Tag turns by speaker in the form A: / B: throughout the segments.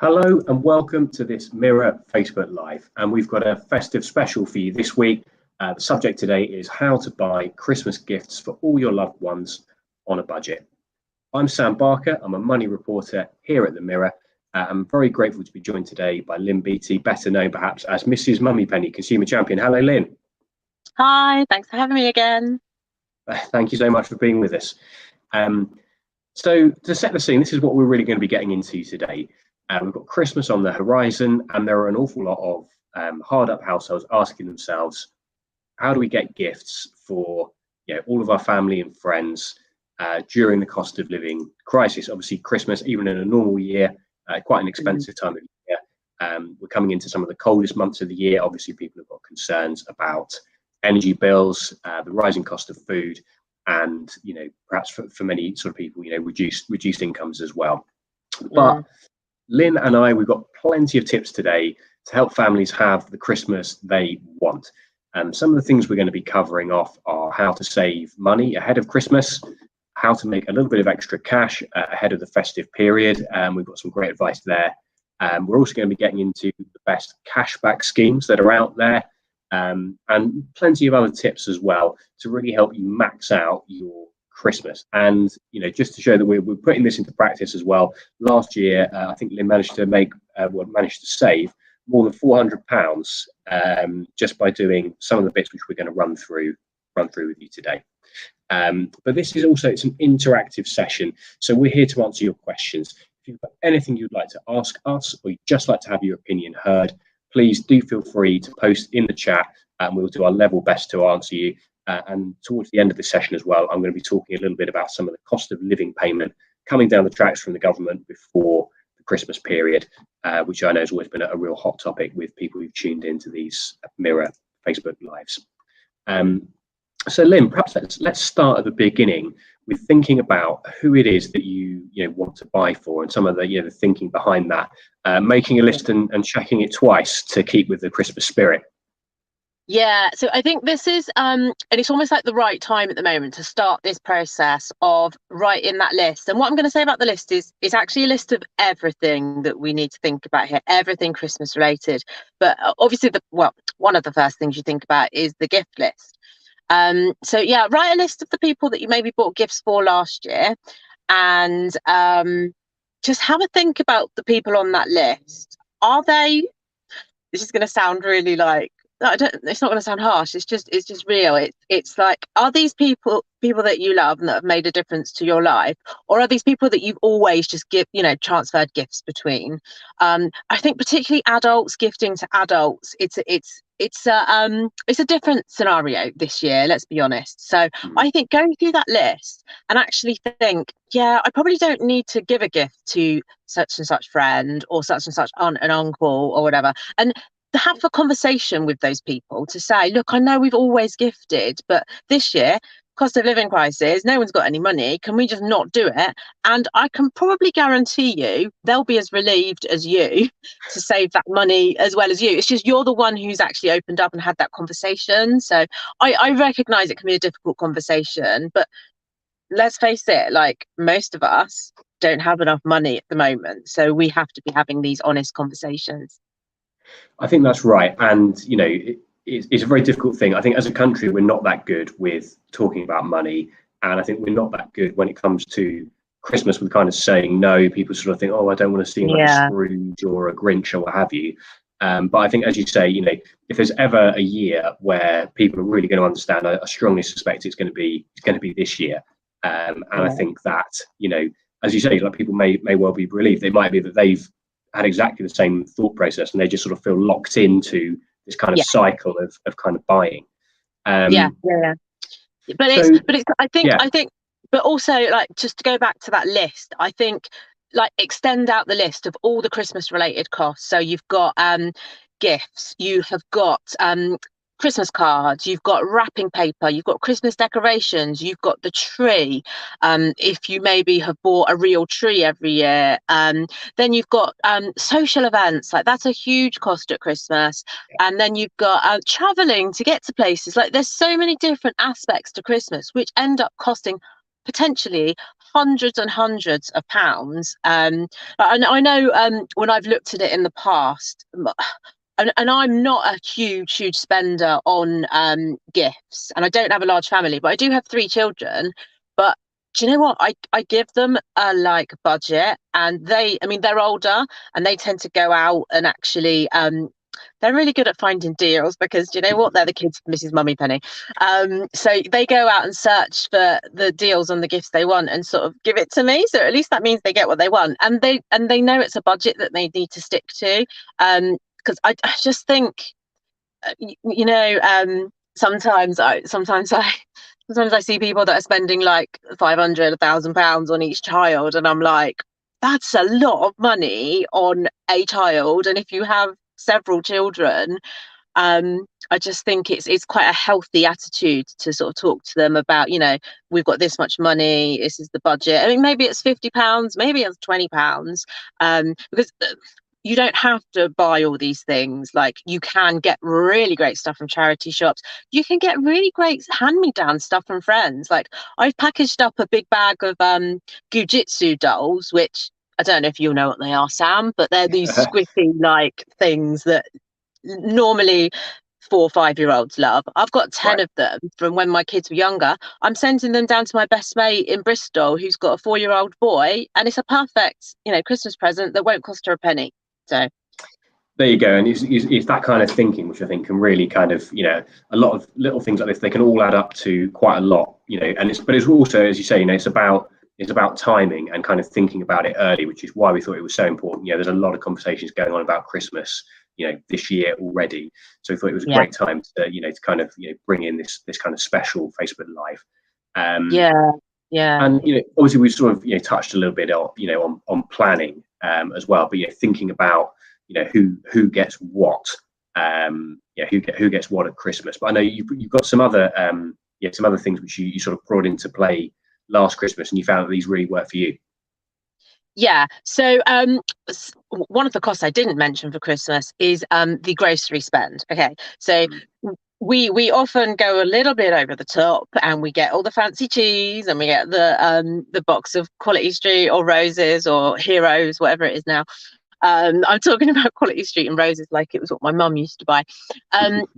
A: Hello and welcome to this Mirror Facebook Live. And we've got a festive special for you this week. The subject today is how to buy Christmas gifts for all your loved ones on a budget. I'm Sam Barker. I'm a money reporter here at the Mirror. I'm very grateful to be joined today by Lynn Beattie, better known perhaps as Mrs. Mummy Penny, Consumer Champion. Hello, Lynn.
B: Hi, thanks for having me again.
A: Thank you so much for being with us. So to set the scene, this is what we're really going to be getting into today. We've got Christmas on the horizon, and there are an awful lot of hard-up households asking themselves, how do we get gifts for all of our family and friends during the cost of living crisis? Obviously, Christmas, even in a normal year, quite an expensive time of year. We're coming into some of the coldest months of the year. Obviously, people have got concerns about energy bills, the rising cost of food, and perhaps for many sort of people, reduced incomes as well. But Lynn and I, we've got plenty of tips today to help families have the Christmas they want. Some of the things we're going to be covering off are how to save money ahead of Christmas, how to make a little bit of extra cash ahead of the festive period. We've got some great advice there. We're also going to be getting into the best cashback schemes that are out there, and plenty of other tips as well to really help you max out your Christmas. And just to show that we're putting this into practice as well. Last year, I think Lynn managed to save more than £400 just by doing some of the bits which we're going to run through with you today. But this is also, it's an interactive session, so we're here to answer your questions. If you've got anything you'd like to ask us, or you'd just like to have your opinion heard, please do feel free to post in the chat, and we'll do our level best to answer you. And towards the end of the session as well, I'm going to be talking a little bit about some of the cost of living payment coming down the tracks from the government before the Christmas period, which I know has always been a real hot topic with people who've tuned into these Mirror Facebook Lives. So Lynn, perhaps let's start at the beginning with thinking about who it is that you want to buy for, and some of the thinking behind that, making a list and checking it twice to keep with the Christmas spirit.
B: Yeah, so I think this is, and it's almost like the right time at the moment to start this process of writing that list. And what I'm going to say about the list is it's actually a list of everything that we need to think about here, everything Christmas related. But obviously, one of the first things you think about is the gift list. So yeah, write a list of the people that you maybe bought gifts for last year, and just have a think about the people on that list. Are they? This is going to sound really like. No, it's not going to sound harsh. It's just real. It's like, are these people that you love and that have made a difference to your life, or are these people that you've always just transferred gifts between? I think particularly adults gifting to adults, it's a different scenario this year. Let's be honest. So I think going through that list and actually think, yeah, I probably don't need to give a gift to such and such friend or such and such aunt and uncle or whatever, and have a conversation with those people to say, look, I know we've always gifted, but this year, cost of living crisis, no one's got any money. Can we just not do it? And I can probably guarantee you they'll be as relieved as you to save that money as well as you. It's just you're the one who's actually opened up and had that conversation. So I recognise it can be a difficult conversation, but let's face it, like most of us don't have enough money at the moment. So we have to be having these honest conversations.
A: I think that's right. And, it's a very difficult thing. I think as a country, we're not that good with talking about money. And I think we're not that good when it comes to Christmas with kind of saying no. People sort of think, oh, I don't want to seem like a Scrooge or a Grinch or what have you. But I think, as you say, if there's ever a year where people are really going to understand, I strongly suspect it's going to be this year. And I think that, as you say, like people may well be relieved. It might be that they've had exactly the same thought process and they just sort of feel locked into this kind of cycle of kind of buying.
B: But also, like, just to go back to that list, I think, like, extend out the list of all the Christmas related costs. So you've got gifts, you have got Christmas cards, you've got wrapping paper, you've got Christmas decorations, you've got the tree, if you maybe have bought a real tree every year, then you've got social events, like that's a huge cost at Christmas, and then you've got traveling to get to places. Like, there's so many different aspects to Christmas which end up costing potentially hundreds and hundreds of pounds. And I know when I've looked at it in the past, and I'm not a huge spender on gifts, and I don't have a large family, but I do have 3 children. But do you know what? I give them a like budget, and I mean, they're older, and they tend to go out and actually they're really good at finding deals because do you know what? They're the kids of Mrs. Mummy Penny. So they go out and search for the deals on the gifts they want and sort of give it to me. So at least that means they get what they want, and they know it's a budget that they need to stick to. Because I just think, you know, sometimes I see people that are spending like 500, £1,000 on each child, and I'm like, that's a lot of money on a child. And if you have several children, I just think it's quite a healthy attitude to sort of talk to them about, you know, we've got this much money, this is the budget. I mean, maybe it's £50, maybe it's £20, because you don't have to buy all these things. Like, you can get really great stuff from charity shops. You can get really great hand-me-down stuff from friends. Like, I've packaged up a big bag of Gujitsu dolls, which I don't know if you know what they are, Sam, but they're these squiffy like things that normally 4 or 5-year-olds love. I've got 10
A: Right.
B: of them from when my kids were younger. I'm sending them down to my best mate in Bristol, who's got a 4-year-old boy, and it's a perfect, you know, Christmas present that won't cost her a penny. So
A: There you go, and it's that kind of thinking which I think can really kind of, you know, a lot of little things like this, they can all add up to quite a lot, you know. And it's also, as you say, you know, it's about timing and kind of thinking about it early, which is why we thought it was so important. You know, there's a lot of conversations going on about Christmas, you know, this year already, so we thought it was a
B: yeah,
A: great time to, you know, to kind of, you know, bring in this kind of special Facebook Live. um
B: yeah, yeah,
A: and you know, obviously we've sort of, you know, touched a little bit on, you know, on planning as well, but you know, thinking about, you know, who gets what, yeah, who gets what at Christmas. But I know you've got some other yeah, some other things which you sort of brought into play last Christmas, and you found that these really work for you.
B: yeah. So one of the costs I didn't mention for Christmas is the grocery spend. Okay, so
A: Mm.
B: we often go a little bit over the top, and we get all the fancy cheese, and we get the box of Quality Street or Roses or Heroes, whatever it is now. I'm talking about Quality Street and Roses like it was what my mum used to buy.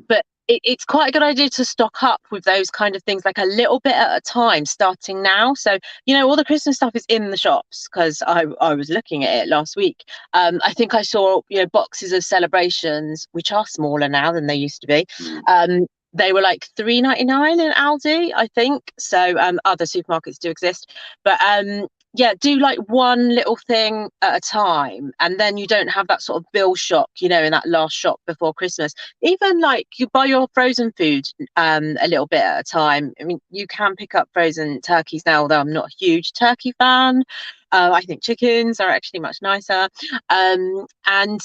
B: But it's quite a good idea to stock up with those kind of things, like a little bit at a time, starting now. So, you know, all the Christmas stuff is in the shops because I was looking at it last week. I think I saw, you know, boxes of celebrations, which are smaller now than they used to be.
A: Mm.
B: They were like 3.99 in Aldi, I think. So other supermarkets do exist, but yeah, do like one little thing at a time, and then you don't have that sort of bill shock, you know, in that last shop before Christmas. Even like you buy your frozen food a little bit at a time. I mean, you can pick up frozen turkeys now, although I'm not a huge turkey fan. I think chickens are actually much nicer. And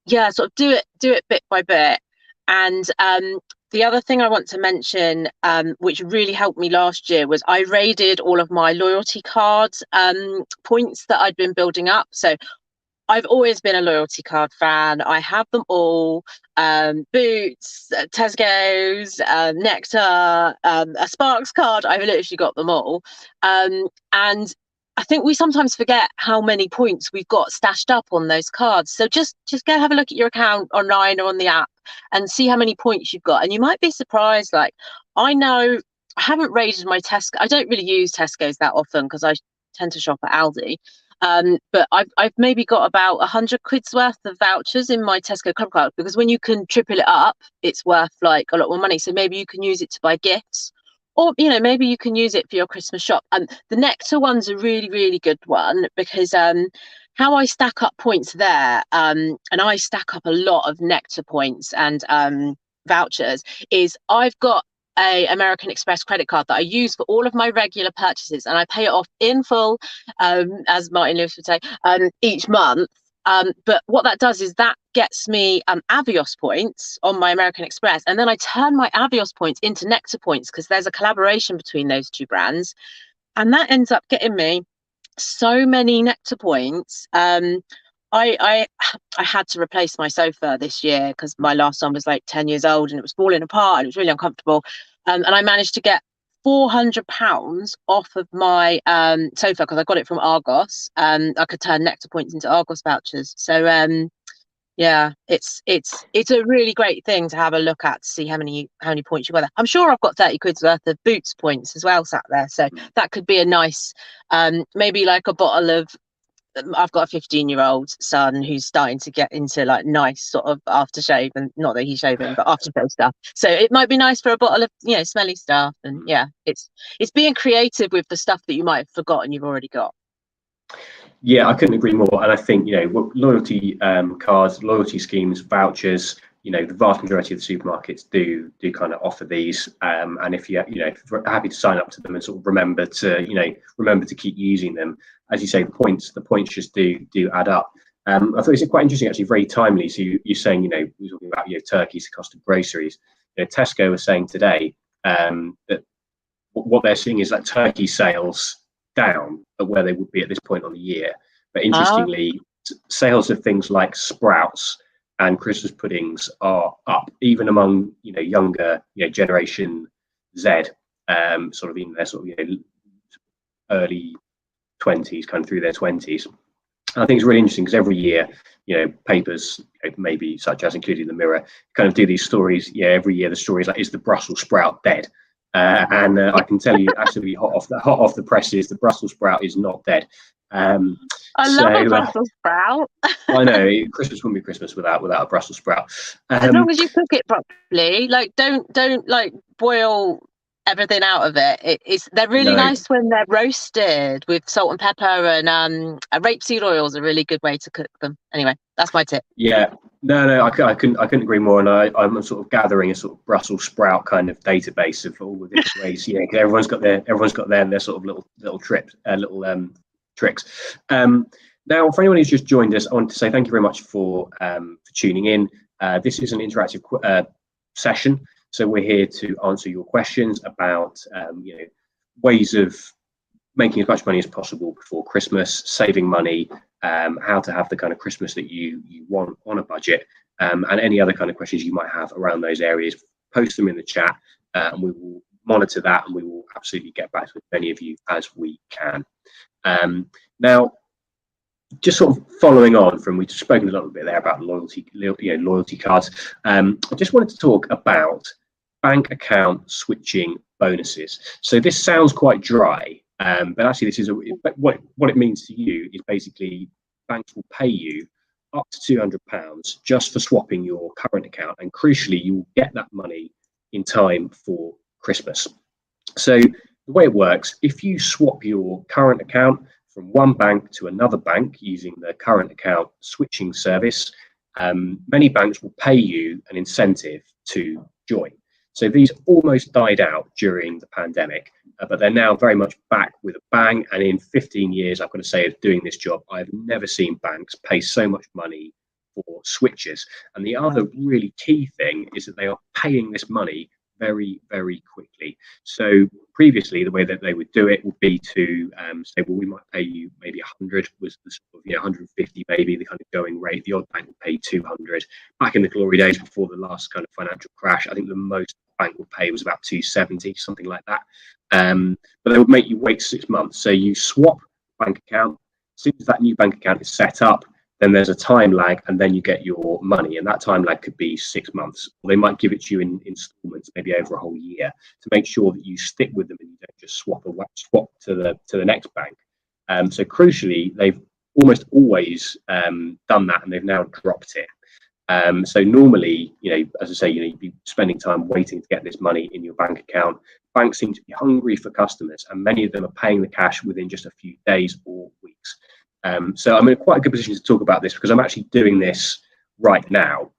B: yeah, sort of do it bit by bit. And the other thing I want to mention, which really helped me last year, was I raided all of my loyalty card points that I'd been building up. So I've always been a loyalty card fan. I have them all: Boots, Tesco's, Nectar, a Sparks card. I've literally got them all. And I think we sometimes forget how many points we've got stashed up on those cards. So just go have a look at your account online or on the app and see how many points you've got. And you might be surprised. Like, I know I haven't raided my Tesco. I don't really use Tesco's that often because I tend to shop at Aldi. But I've maybe got about 100 quid's worth of vouchers in my Tesco Club card, because when you can triple it up, it's worth like a lot more money. So maybe you can use it to buy gifts, or you know, maybe you can use it for your Christmas shop. And the Nectar one's a really good one because how I stack up points there, and I stack up a lot of Nectar points and vouchers, is I've got a American Express credit card that I use for all of my regular purchases, and I pay it off in full, as Martin Lewis would say, each month. But what that does is that gets me Avios points on my American Express, and then I turn my Avios points into Nectar points because there's a collaboration between those two brands, and that ends up getting me so many Nectar points. I I had to replace my sofa this year because my last one was like 10 years old and it was falling apart and it was really uncomfortable. And I managed to get £400 off of my sofa because I got it from Argos. I could turn Nectar points into Argos vouchers. So yeah, it's a really great thing to have a look at to see how many points you got there. I'm sure I've got 30 quid's worth of Boots points as well sat there, so that could be a nice maybe like a bottle of. I've got a 15-year-old son who's starting to get into like nice sort of aftershave, and not that he's shaving, but aftershave stuff. So it might be nice for a bottle of, you know, smelly stuff. And yeah, it's being creative with the stuff that you might have forgotten you've already got.
A: Yeah, I couldn't agree more. And I think, you know, loyalty cards, loyalty schemes, vouchers, you know, the vast majority of the supermarkets do kind of offer these. And if you're, you know, if you're happy to sign up to them and sort of remember to keep using them, as you say, the points just do add up. I thought it was quite interesting, actually, very timely. So you're saying, you know, we're talking about, you know, Turkey's the cost of groceries. You know, Tesco was saying today that what they're seeing is that turkey sales down at where they would be at this point on the year. But interestingly, sales of things like sprouts and Christmas puddings are up, even among, you know, younger, you know, Generation Z, sort of in their sort of, you know, early 20s, kind of through their 20s. And I think it's really interesting because every year, you know, papers, you know, maybe such as including the Mirror, kind of do these stories. Yeah, every year the story is like, is the Brussels sprout dead? And I can tell you, absolutely hot off the presses, the Brussels sprout is not dead.
B: I love a Brussels sprout.
A: I know Christmas wouldn't be Christmas without a Brussels sprout.
B: As long as you cook it properly, like don't like boil everything out of it. They're really nice when they're roasted with salt and pepper, and rapeseed oil is a really good way to cook them. Anyway, that's my tip.
A: Yeah. No, I couldn't agree more, and I'm sort of gathering a sort of Brussels sprout kind of database of all the different ways. Yeah, because everyone's got their sort of little tricks. Now, for anyone who's just joined us, I want to say thank you very much for tuning in. This is an interactive session, so we're here to answer your questions about you know, ways of making as much money as possible before Christmas, saving money, how to have the kind of Christmas that you want on a budget, and any other kind of questions you might have around those areas. Post them in the chat, and we will monitor that, and we will absolutely get back to as many of you as we can. Now, just sort of following on from, we've spoken a little bit there about loyalty cards. I just wanted to talk about bank account switching bonuses. So this sounds quite dry. But actually, this is what it means to you is basically banks will pay you up to £200 just for swapping your current account, and crucially, you will get that money in time for Christmas. So the way it works, if you swap your current account from one bank to another bank using the current account switching service, many banks will pay you an incentive to join. So these almost died out during the pandemic, but they're now very much back with a bang. And in 15 years, I've got to say, of doing this job, I've never seen banks pay so much money for switches. And the other really key thing is that they are paying this money very, very quickly. So previously, the way that they would do it would be to say, well, we might pay you maybe 100 was the sort of, 150 maybe the kind of going rate. The odd bank would pay 200. Back in the glory days before the last kind of financial crash, I think the most bank would pay was about 270, something like that. But they would make you wait 6 months. So you swap bank account. As soon as that new bank account is set up, then there's a time lag, and then you get your money. And that time lag could be 6 months. Or they might give it to you in installments, maybe over a whole year, to make sure that you stick with them and you don't just swap to the next bank. So crucially, they've almost always done that, and they've now dropped it. So normally, as I say, you'd be spending time waiting to get this money in your bank account. Banks seem to be hungry for customers, and many of them are paying the cash within just a few days or weeks. So I'm in quite a good position to talk about this because I'm actually doing this right now.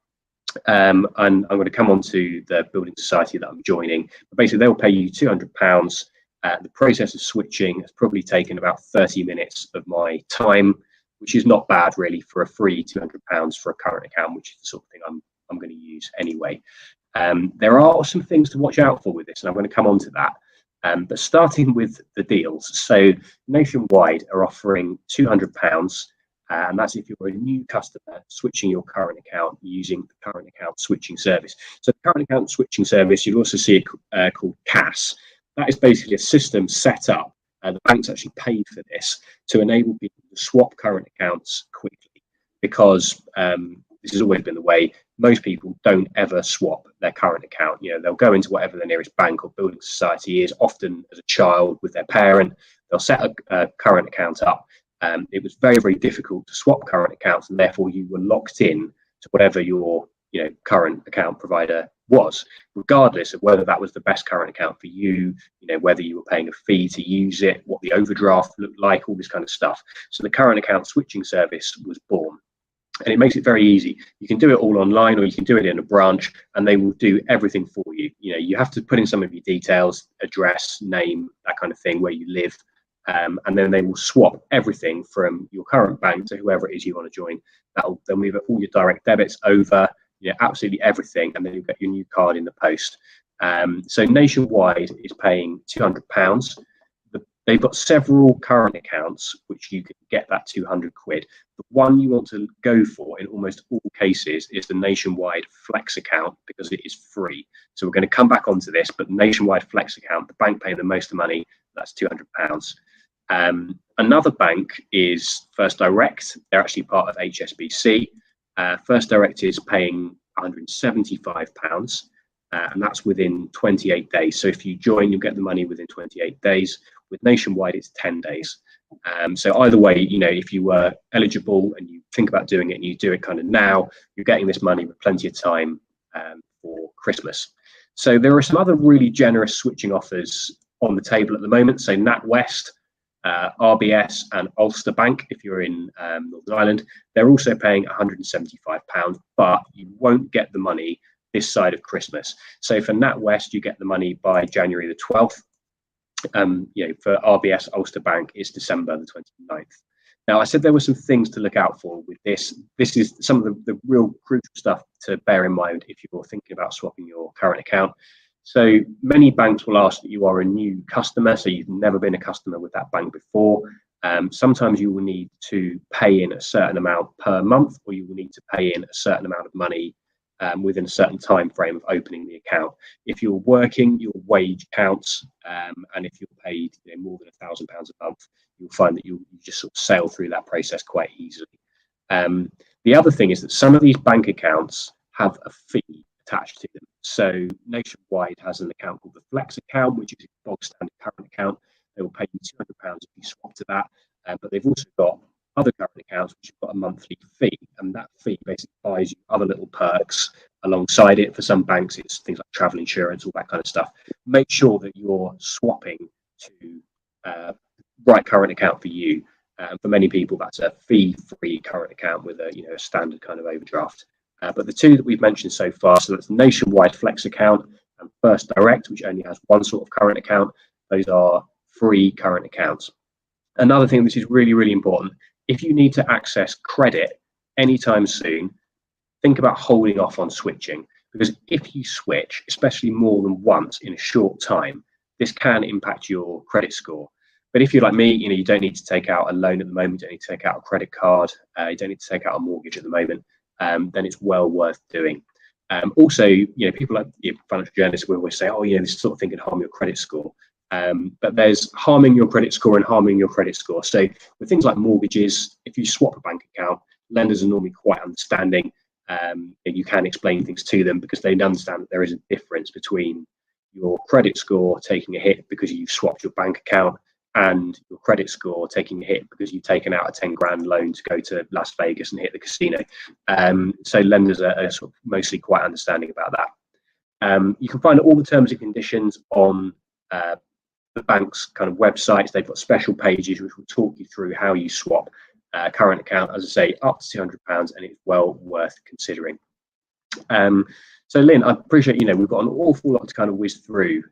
A: And I'm going to come on to the building society that I'm joining. But basically, they'll pay you £200. The process of switching has probably taken about 30 minutes of my time, which is not bad really for a free £200 for a current account, which is the sort of thing I'm going to use anyway. There are some things to watch out for with this, and I'm going to come on to that. But starting with the deals, so Nationwide are offering £200, and that's if you're a new customer switching your current account using the current account switching service. So the current account switching service, you'll also see it called CAS. That is basically a system set up, and the banks actually paid for this to enable people to swap current accounts quickly, because this has always been the way. Most people don't ever swap their current account. They'll go into whatever the nearest bank or building society is, often as a child with their parent. They'll set a current account up. It was very, very difficult to swap current accounts, and therefore you were locked in to whatever your current account provider was, regardless of whether that was the best current account for you, whether you were paying a fee to use it, what the overdraft looked like, all this kind of stuff. So the current account switching service was born. And it makes it very easy. You can do it all online, or you can do it in a branch, and they will do everything for you. You have to put in some of your details, address, name, that kind of thing, where you live, and then they will swap everything from your current bank to whoever it is you want to join. They'll move all your direct debits over, absolutely everything, and then you'll get your new card in the post. So Nationwide is paying £200. They've got several current accounts which you can get that £200. The one you want to go for in almost all cases is the Nationwide Flex account, because it is free. So we're going to come back onto this, but the Nationwide Flex account, the bank paying the most money, that's £200. Another bank is First Direct. They're actually part of HSBC. First Direct is paying £175, and that's within 28 days. So if you join, you'll get the money within 28 days. With Nationwide, it's 10 days. So either way, if you were eligible and you think about doing it and you do it kind of now, you're getting this money with plenty of time for Christmas. So there are some other really generous switching offers on the table at the moment. So NatWest, RBS and Ulster Bank, if you're in Northern Ireland, they're also paying £175, but you won't get the money this side of Christmas. So for NatWest, you get the money by January the 12th. For RBS Ulster Bank, it's December the 29th. Now, I said there were some things to look out for with this. This is some of the real crucial stuff to bear in mind if you're thinking about swapping your current account. So many banks will ask that you are a new customer, so you've never been a customer with that bank before. Sometimes you will need to pay in a certain amount per month, or you will need to pay in a certain amount of money within a certain time frame of opening the account. If you're working, your wage counts, and if you're paid more than £1,000 a month, you'll find that you just sort of sail through that process quite easily. The other thing is that some of these bank accounts have a fee attached to them. So Nationwide has an account called the Flex account, which is a bog standard current account. They will pay you £200 if you swap to that, but they've also got other current accounts which have got a monthly fee, and that fee basically buys you other little perks alongside it. For some banks, it's things like travel insurance, all that kind of stuff. Make sure that you're swapping to right current account for you. For many people, that's a fee-free current account with a standard kind of overdraft. But the two that we've mentioned so far, so that's Nationwide Flex account and First Direct, which only has one sort of current account, those are free current accounts. Another thing which is really, really important, if you need to access credit anytime soon, think about holding off on switching, because if you switch, especially more than once in a short time, this can impact your credit score. But if you're like me, you don't need to take out a loan at the moment, you don't need to take out a credit card, you don't need to take out a mortgage at the moment, then it's well worth doing. Also, people like financial journalists will always say, oh, this sort of thing can harm your credit score. But there's harming your credit score and harming your credit score. So with things like mortgages, if you swap a bank account, lenders are normally quite understanding. And you can explain things to them because they understand that there is a difference between your credit score taking a hit because you've swapped your bank account and your credit score taking a hit because you've taken out a 10 grand loan to go to Las Vegas and hit the casino. So lenders are sort of mostly quite understanding about that. You can find all the terms and conditions on the bank's kind of websites. They've got special pages which will talk you through how you swap current account, as I say, up to £200, and it's well worth considering. So Lynn, I appreciate, we've got an awful lot to kind of whiz through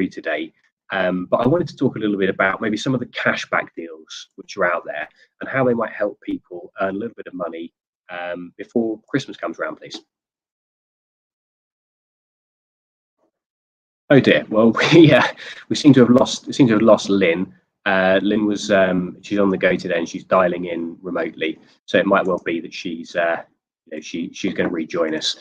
A: today. But I wanted to talk a little bit about maybe some of the cashback deals which are out there and how they might help people earn a little bit of money before Christmas comes around, please. Oh dear. Well, we seem to have lost Lynn. Lynn was she's on the go today and she's dialing in remotely, so it might well be that she's going to rejoin us.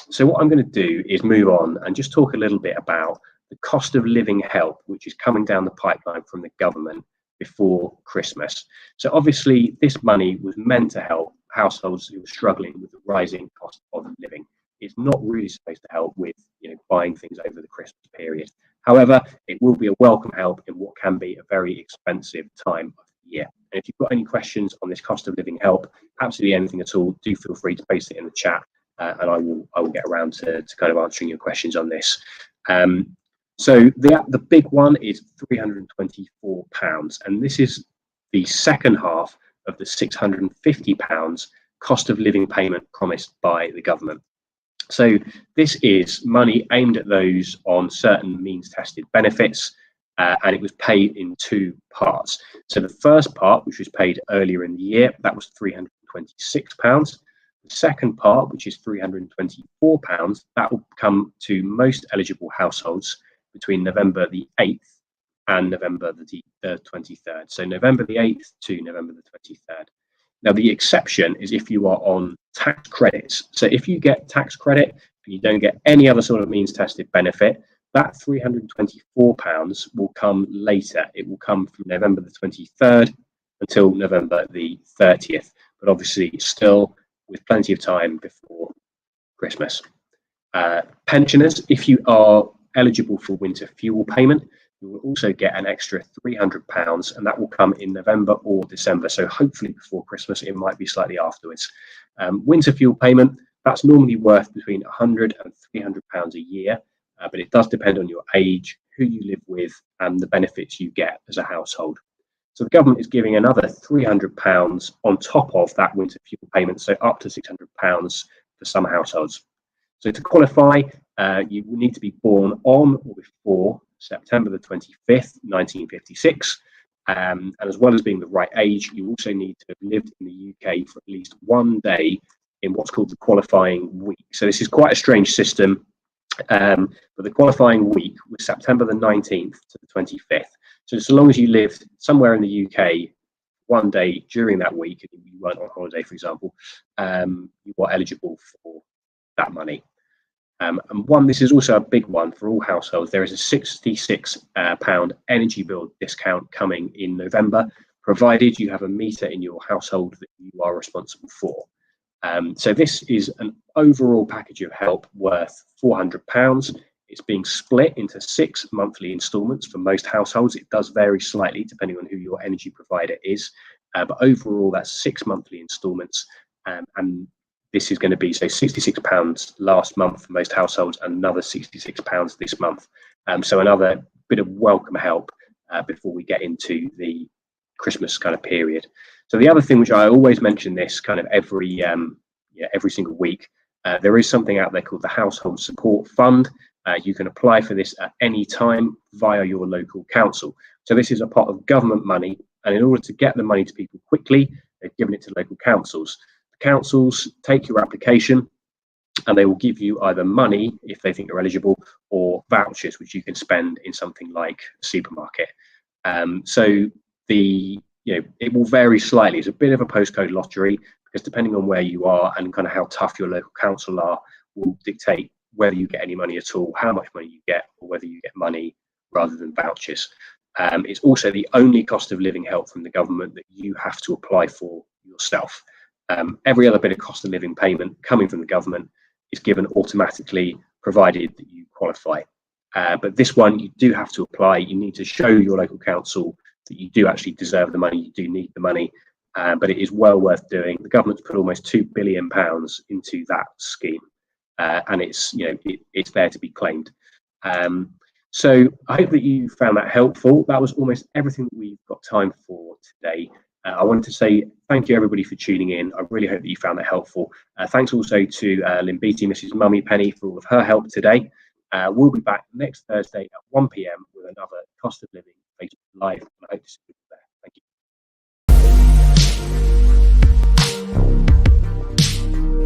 A: So what I'm going to do is move on and just talk a little bit about the cost of living help, which is coming down the pipeline from the government before Christmas. So obviously this money was meant to help households who were struggling with the rising cost of living. It's not really supposed to help with buying things over the Christmas period. However, it will be a welcome help in what can be a very expensive time of the year. And if you've got any questions on this cost of living help, absolutely anything at all, do feel free to post it in the chat, and I will get around to kind of answering your questions on this. So the big one is £324, and this is the second half of the £650 cost of living payment promised by the government. So this is money aimed at those on certain means tested benefits, and it was paid in two parts. So the first part, which was paid earlier in the year, that was £326. The second part, which is £324, that will come to most eligible households between November the 8th and November the 23rd. So November the 8th to November the 23rd. Now, the exception is if you are on tax credits. So if you get tax credit and you don't get any other sort of means tested benefit, that £324 will come later. It will come from November the 23rd until November the 30th, but obviously still with plenty of time before Christmas. Pensioners, if you are eligible for winter fuel payment, you will also get an extra £300, and that will come in November or December. So hopefully before Christmas, it might be slightly afterwards. Winter fuel payment, that's normally worth between £100 and £300 a year, but it does depend on your age, who you live with, and the benefits you get as a household. So the government is giving another £300 on top of that winter fuel payment, so up to £600 for some households. So to qualify, you will need to be born on or before September the 25th, 1956. And as well as being the right age, you also need to have lived in the UK for at least one day in what's called the qualifying week. So this is quite a strange system, but the qualifying week was September the 19th to the 25th. So as long as you lived somewhere in the UK one day during that week, and you weren't on holiday, for example, you are eligible for that money. And this is also a big one for all households. There is a £66 energy bill discount coming in November, provided you have a meter in your household that you are responsible for. So this is an overall package of help worth £400. It's being split into 6 monthly instalments for most households. It does vary slightly depending on who your energy provider is, but overall that's 6 monthly instalments, and this is going to be, so £66 last month for most households, and another £66 this month. So another bit of welcome help before we get into the Christmas kind of period. So the other thing, which I always mention this kind of every single week, there is something out there called the Household Support Fund. You can apply for this at any time via your local council. So this is a pot of government money, and in order to get the money to people quickly, they've given it to local councils. Councils take your application and they will give you either money if they think you're eligible, or vouchers which you can spend in something like a supermarket. So it will vary slightly. It's a bit of a postcode lottery, because depending on where you are and kind of how tough your local council are will dictate whether you get any money at all, how much money you get, or whether you get money rather than vouchers. It's also the only cost of living help from the government that you have to apply for yourself. Every other bit of cost of living payment coming from the government is given automatically, provided that you qualify. But this one, you do have to apply. You need to show your local council that you do actually deserve the money, you do need the money, but it is well worth doing. The government's put almost £2 billion into that scheme, and it's there to be claimed. So I hope that you found that helpful. That was almost everything that we've got time for today. I wanted to say thank you everybody for tuning in. I really hope that you found that helpful. Thanks also to Lynn Beattie, Mrs. Mummy Penny, for all of her help today. We'll be back next Thursday at 1 p.m. with another Cost of Living Facebook Live. I hope to see you.